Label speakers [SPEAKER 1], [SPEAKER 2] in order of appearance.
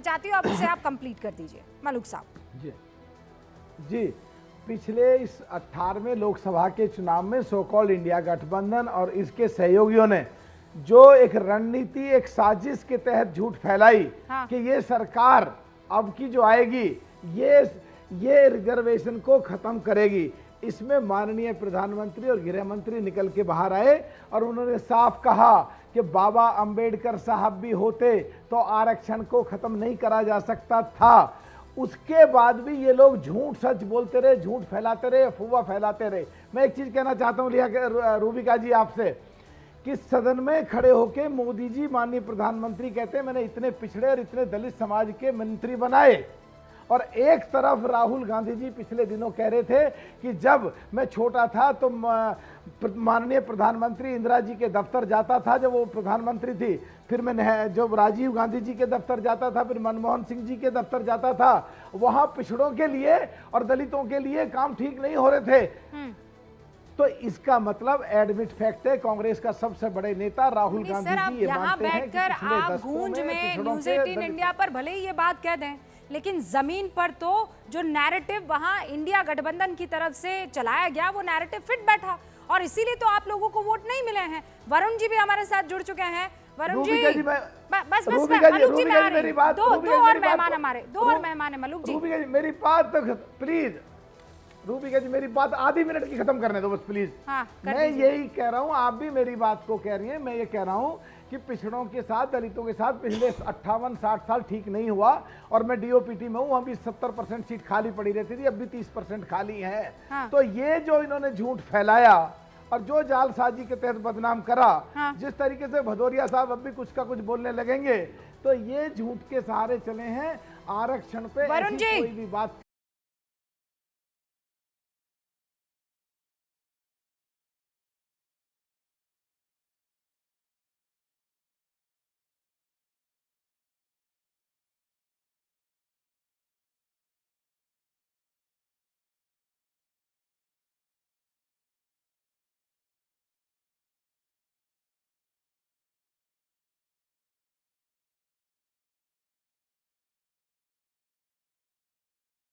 [SPEAKER 1] मैं चाहती हूँ आप उसे आप कंप्लीट कर दीजिए मलूक साहब।
[SPEAKER 2] जी जी, पिछले इस 18वें लोकसभा के चुनाव में सो कॉल्ड इंडिया गठबंधन और इसके सहयोगियों ने जो एक रणनीति, एक साजिश के तहत झूठ फैलाई कि ये सरकार अब की जो आएगी ये रिजर्वेशन को खत्म करेगी, इसमें माननीय प्रधानमंत्री और गृह मंत्री निकल के बाहर आए और उन्होंने साफ कहा कि बाबा अंबेडकर साहब भी होते तो आरक्षण को खत्म नहीं करा जा सकता था। उसके बाद भी ये लोग झूठ सच बोलते रहे, झूठ फैलाते रहे, अफवाह फैलाते रहे। मैं एक चीज कहना चाहता हूं रूबिका जी आपसे कि सदन में खड़े होके मोदी जी माननीय प्रधानमंत्री कहते हैं मैंने इतने पिछड़े और इतने दलित समाज के मंत्री बनाए, और एक तरफ राहुल गांधी जी पिछले दिनों कह रहे थे कि जब मैं छोटा था तो माननीय प्रधानमंत्री इंदिरा जी के दफ्तर जाता था जब वो प्रधानमंत्री थी, फिर मैं जब राजीव गांधी जी के दफ्तर जाता था, फिर मनमोहन सिंह जी के दफ्तर जाता था, वहां पिछड़ों के लिए और दलितों के लिए काम ठीक नहीं हो रहे थे। तो इसका मतलब एडमिट फैक्ट है, कांग्रेस का सबसे बड़े नेता राहुल गांधी जी ये मानते हैं कि पिछले
[SPEAKER 1] आप गूंज में न्यूज़ 18 इंडिया पर भले ही ये बात कह दें, लेकिन जमीन पर तो जो नैरेटिव वहां इंडिया गठबंधन की तरफ से चलाया गया वो नैरेटिव फिट बैठा, और इसीलिए तो आप लोगों को वोट नहीं मिले हैं। वरुण जी भी हमारे साथ जुड़ चुके हैं। वरुण जी बस मलूक जी दो और मेहमान हमारे, दो और मेहमान है मलूक जी।
[SPEAKER 2] मेरी बात प्लीज रूबिका जी, मेरी बात आधी मिनट की खत्म करने दो बस प्लीज। मैं यही कह रहा हूं, आप भी मेरी बात को कह रही हैं, मैं ये कह रहा हूं कि पिछड़ों के साथ, दलितों के साथ पिछले 58-60 साल ठीक नहीं हुआ, और मैं डीओपीटी में हूं, वहां भी 70% सीट खाली पड़ी रहती थी, अब भी 30% खाली है। तो ये जो इन्होंने झूठ फैलाया और जो जालसाजी के तहत बदनाम करा, जिस तरीके से भदौरिया साहब अब भी कुछ का कुछ बोलने लगेंगे, तो ये झूठ के सहारे चले हैं। आरक्षण पे ऐसी कोई भी बात